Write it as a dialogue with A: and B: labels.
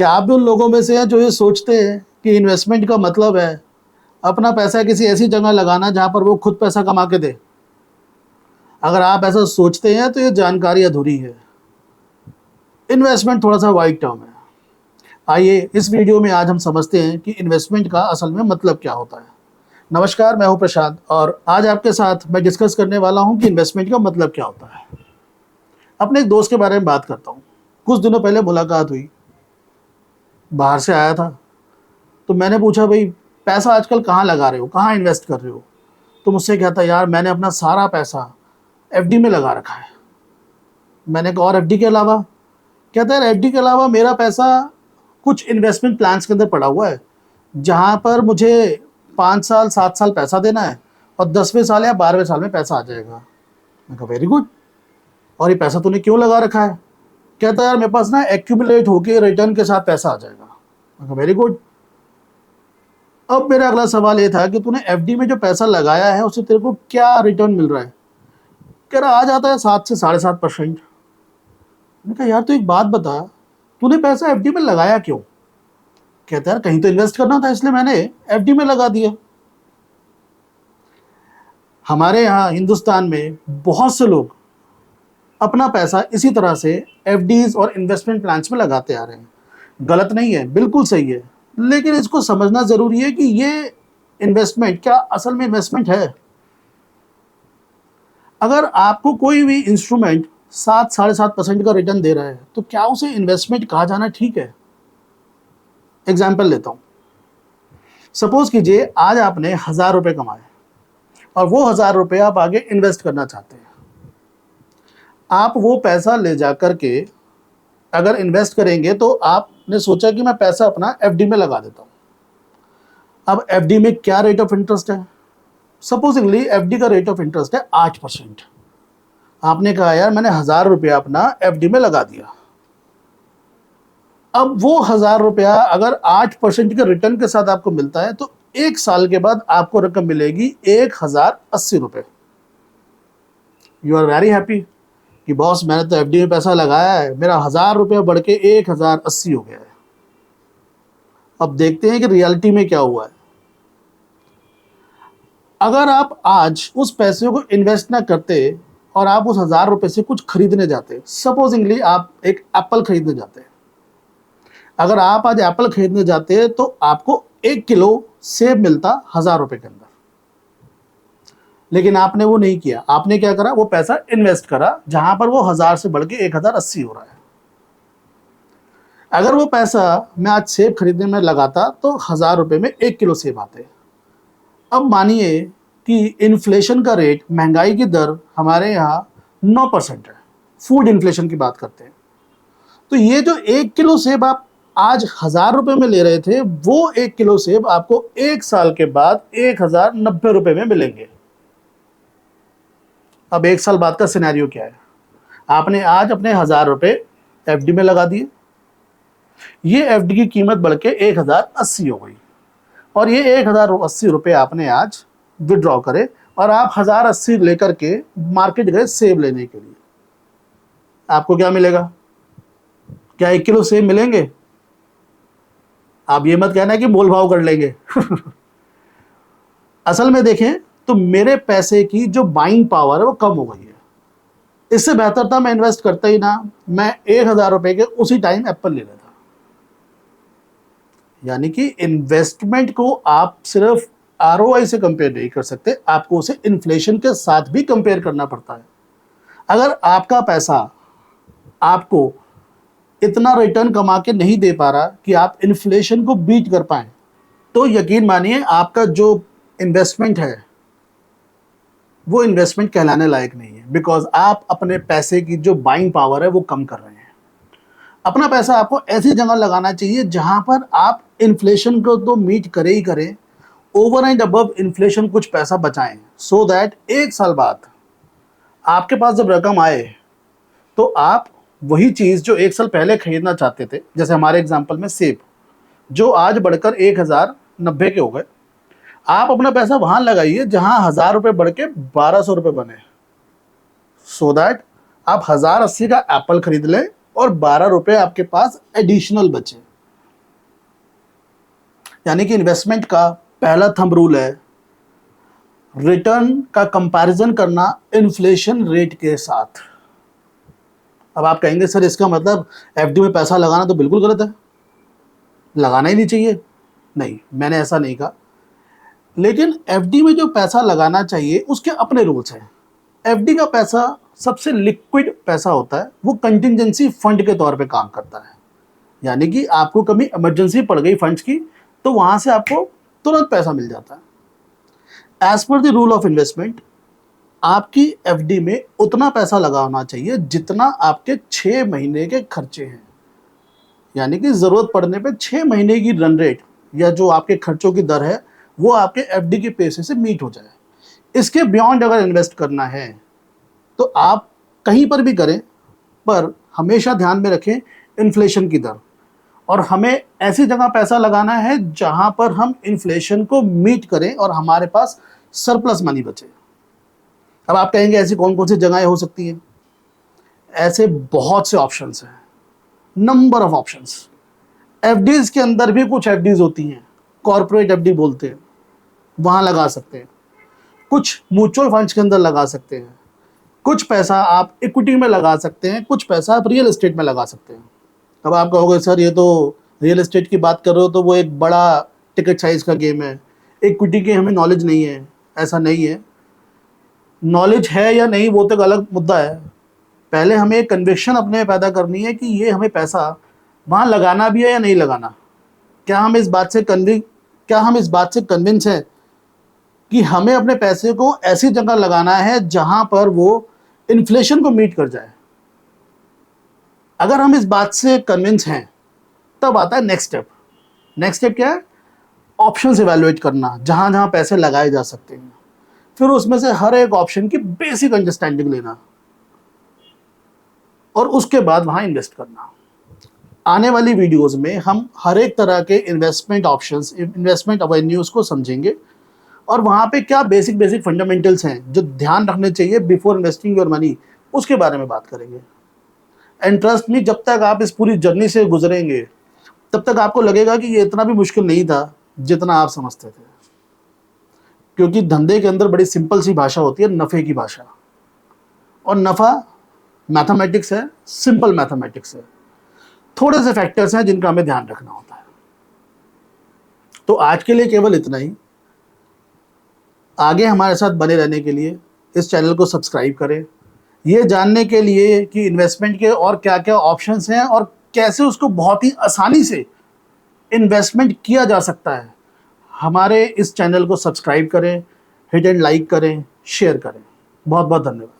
A: क्या आप भी उन लोगों में से हैं जो ये सोचते हैं कि इन्वेस्टमेंट का मतलब है अपना पैसा किसी ऐसी जगह लगाना जहां पर वो खुद पैसा कमा के दे? अगर आप ऐसा सोचते हैं तो ये जानकारी अधूरी है। इन्वेस्टमेंट थोड़ा सा वाइड टर्म है। आइए इस वीडियो में आज हम समझते हैं कि इन्वेस्टमेंट का असल में मतलब क्या होता है। नमस्कार, मैं हूं प्रशांत और आज आपके साथ मैं डिस्कस करने वाला हूं कि इन्वेस्टमेंट का मतलब क्या होता है। अपने एक दोस्त के बारे में बात करता हूं। कुछ दिनों पहले मुलाकात हुई, बाहर से आया था, तो मैंने पूछा, भाई पैसा आजकल कहाँ लगा रहे हो, कहाँ इन्वेस्ट कर रहे हो? तो मुझसे कहता, यार मैंने अपना सारा पैसा एफडी में लगा रखा है। मैंने कहा, और एफडी के अलावा? कहता है, एफडी के अलावा मेरा पैसा कुछ इन्वेस्टमेंट प्लान्स के अंदर पड़ा हुआ है, जहाँ पर मुझे 5 साल 7 साल पैसा देना है और 10वें साल या 12वें साल में पैसा आ जाएगा। मैं कहा, वेरी गुड। और ये पैसा तूने क्यों लगा रखा है? कहता है, यार मेरे पास ना एक्यूमुलेट होके रिटर्न के साथ पैसा आ जाएगा। मैं कहा, वेरी गुड। अब मेरा अगला सवाल ये था कि तूने एफडी में जो पैसा लगाया है उससे तेरे को क्या रिटर्न मिल रहा है? कह रहा, आ जाता है 7 से 7.5%। मैंने कहा, यार तो एक बात बता, तूने पैसा एफडी में लगाया क्यों? कहता है, यार कहीं तो इन्वेस्ट करना था इसलिए मैंने एफडी में लगा दिया। हमारे यहाँ हिंदुस्तान में बहुत से लोग अपना पैसा इसी तरह से एफडीज और इन्वेस्टमेंट प्लान्स में लगाते आ रहे हैं। गलत नहीं है, बिल्कुल सही है, लेकिन इसको समझना जरूरी है कि ये इन्वेस्टमेंट क्या असल में इन्वेस्टमेंट है। अगर आपको कोई भी इंस्ट्रूमेंट 7 साढ़े 7% का रिटर्न दे रहा है तो क्या उसे इन्वेस्टमेंट कहा जाना ठीक है? एग्जाम्पल लेता हूं। सपोज कीजिए आज आपने 1000 रुपये कमाए और वो 1000 रुपये आप आगे इन्वेस्ट करना चाहते हैं। आप वो पैसा ले जा करके अगर इन्वेस्ट करेंगे तो आपने सोचा कि मैं पैसा अपना एफडी में लगा देता हूं। अब एफडी में क्या रेट ऑफ इंटरेस्ट है? सपोजिंगली एफडी का रेट ऑफ इंटरेस्ट है 8%। आपने कहा, यार मैंने 1000 रुपया अपना एफडी में लगा दिया। अब वो 1000 रुपया अगर 8% के रिटर्न के साथ आपको मिलता है तो 1 साल के बाद आपको रकम मिलेगी 1080 रुपये। यू आर वेरी हैप्पी कि बॉस मैंने तो एफडी में पैसा लगाया है, मेरा 1000 रुपया बढ़ के 1080 हो गया है। अब देखते हैं कि रियलिटी में क्या हुआ है। अगर आप आज उस पैसे को इन्वेस्ट ना करते और आप उस 1000 रुपये से कुछ खरीदने जाते, सपोजिंगली आप एक एप्पल खरीदने जाते, अगर आप आज एप्पल खरीदने जाते तो आपको 1 किलो सेब मिलता 1000 रुपये के अंदर। लेकिन आपने वो नहीं किया। आपने क्या करा? वो पैसा इन्वेस्ट करा जहां पर वो 1000 से बढ़ के 1080 हो रहा है। अगर वो पैसा मैं आज सेब खरीदने में लगाता तो 1000 रुपये में 1 किलो सेब आते। अब मानिए कि इन्फ्लेशन का रेट, महंगाई की दर हमारे यहाँ 9% है। फूड इन्फ्लेशन की बात करते हैं तो ये जो 1 किलो सेब आप आज 1000 रुपये में ले रहे थे, वो 1 किलो सेब आपको 1 साल के बाद 1090 रुपये में मिलेंगे। अब 1 साल बाद का सिनेरियो क्या है? आपने आज अपने 1000 रुपये एफडी में लगा दिए, ये एफडी की कीमत बढ़ के 1080 हो गई और ये 1080 रुपये आपने आज विड्रॉ करे और आप 1080 लेकर के मार्केट गए सेब लेने के लिए। आपको क्या मिलेगा? क्या 1 किलो सेब मिलेंगे? आप ये मत कहना कि मोल भाव कर लेंगे। असल में देखें तो मेरे पैसे की जो बाइंग पावर है वो कम हो गई है। इससे बेहतर था मैं इन्वेस्ट करता ही ना, मैं 1000 रुपये के उसी टाइम एप्पल ले लेता। यानी कि इन्वेस्टमेंट को आप सिर्फ आरओआई से कंपेयर नहीं कर सकते, आपको उसे इन्फ्लेशन के साथ भी कंपेयर करना पड़ता है। अगर आपका पैसा आपको इतना रिटर्न कमा के नहीं दे पा रहा कि आप इन्फ्लेशन को बीट कर पाए तो यकीन मानिए आपका जो इन्वेस्टमेंट है वो इन्वेस्टमेंट कहलाने लायक नहीं है, बिकॉज आप अपने पैसे की जो बाइंग पावर है वो कम कर रहे हैं। अपना पैसा आपको ऐसी जगह लगाना चाहिए जहां पर आप इन्फ्लेशन को तो मीट करे ही करे, ओवर एंड अबव इन्फ्लेशन कुछ पैसा बचाएं, सो दैट 1 साल बाद आपके पास जब रकम आए तो आप वही चीज़ जो 1 साल पहले खरीदना चाहते थे, जैसे हमारे एग्जाम्पल में सेब जो आज बढ़कर 1090 के हो गए, आप अपना पैसा वहां लगाइए जहां 1000 रुपये बढ़ के 1200 रुपये बने, सो दैट आप 1080 का एप्पल खरीद लें और 12 रुपये आपके पास एडिशनल बचे। यानी कि इन्वेस्टमेंट का पहला थंब रूल है रिटर्न का कंपैरिजन करना इन्फ्लेशन रेट के साथ। अब आप कहेंगे सर इसका मतलब एफडी में पैसा लगाना तो बिल्कुल गलत है, लगाना ही नहीं चाहिए। नहीं, मैंने ऐसा नहीं कहा, लेकिन एफडी में जो पैसा लगाना चाहिए उसके अपने रूल्स हैं। एफडी का पैसा सबसे लिक्विड पैसा होता है, वो कंटिजेंसी फंड के तौर पे काम करता है। यानी कि आपको कभी इमरजेंसी पड़ गई फंड्स की तो वहां से आपको तुरंत पैसा मिल जाता है। As per the rule of investment, आपकी एफडी में उतना पैसा लगाना चाहिए जितना आपके 6 महीने के खर्चे हैं। यानी कि जरूरत पड़ने पे 6 महीने की रन रेट या जो आपके खर्चों की दर है वो आपके एफडी के पैसे से मीट हो जाए। इसके बियॉन्ड अगर इन्वेस्ट करना है तो आप कहीं पर भी करें, पर हमेशा ध्यान में रखें इन्फ्लेशन की दर, और हमें ऐसी जगह पैसा लगाना है जहां पर हम इन्फ्लेशन को मीट करें और हमारे पास सरप्लस मनी बचे। अब आप कहेंगे ऐसी कौन कौन सी जगहें हो सकती हैं? ऐसे बहुत से ऑप्शंस हैं, नंबर ऑफ ऑप्शंस। एफडीज के अंदर भी कुछ एफडीज होती हैं, कॉर्पोरेट एफडी बोलते हैं, वहां लगा सकते हैं। कुछ म्यूचुअल फंड्स के अंदर लगा सकते हैं, कुछ पैसा आप इक्विटी में लगा सकते हैं, कुछ पैसा आप रियल एस्टेट में लगा सकते हैं। अब आप कहोगे सर ये तो रियल एस्टेट की बात कर रहे हो तो वो एक बड़ा टिकट साइज का गेम है, इक्विटी की हमें नॉलेज नहीं है। ऐसा नहीं है, नॉलेज है या नहीं वो तो एक अलग मुद्दा है। पहले हमें एक कन्विक्शन अपने पैदा करनी है कि ये हमें पैसा वहाँ लगाना भी है या नहीं लगाना। क्या हम इस बात से कन्विंस हैं कि हमें अपने पैसे को ऐसी जगह लगाना है जहां पर वो इन्फ्लेशन को मीट कर जाए? अगर हम इस बात से कन्विंस हैं तब आता है नेक्स्ट स्टेप। नेक्स्ट स्टेप क्या है? ऑप्शंस इवैल्यूएट करना, जहां जहां पैसे लगाए जा सकते हैं, फिर उसमें से हर एक ऑप्शन की बेसिक अंडरस्टैंडिंग लेना और उसके बाद वहां इन्वेस्ट करना। आने वाली वीडियोस में हम हर एक तरह के इन्वेस्टमेंट ऑप्शंस, इन्वेस्टमेंट एवेन्यूज को समझेंगे और वहां पे क्या बेसिक फंडामेंटल्स हैं जो ध्यान रखने चाहिए बिफोर इन्वेस्टिंग योर मनी, उसके बारे में बात करेंगे। एंड ट्रस्ट मी, जब तक आप इस पूरी जर्नी से गुजरेंगे तब तक आपको लगेगा कि ये इतना भी मुश्किल नहीं था जितना आप समझते थे। क्योंकि धंधे के अंदर बड़ी सिंपल सी भाषा होती है, नफे की भाषा, और नफा मैथमेटिक्स है, सिंपल मैथमेटिक्स है। थोड़े से फैक्टर्स हैं जिनका हमें ध्यान रखना होता है। तो आज के लिए केवल इतना ही। आगे हमारे साथ बने रहने के लिए इस चैनल को सब्सक्राइब करें, ये जानने के लिए कि इन्वेस्टमेंट के और क्या क्या ऑप्शंस हैं और कैसे उसको बहुत ही आसानी से इन्वेस्टमेंट किया जा सकता है। हमारे इस चैनल को सब्सक्राइब करें, हिट एंड लाइक करें, शेयर करें। बहुत बहुत धन्यवाद।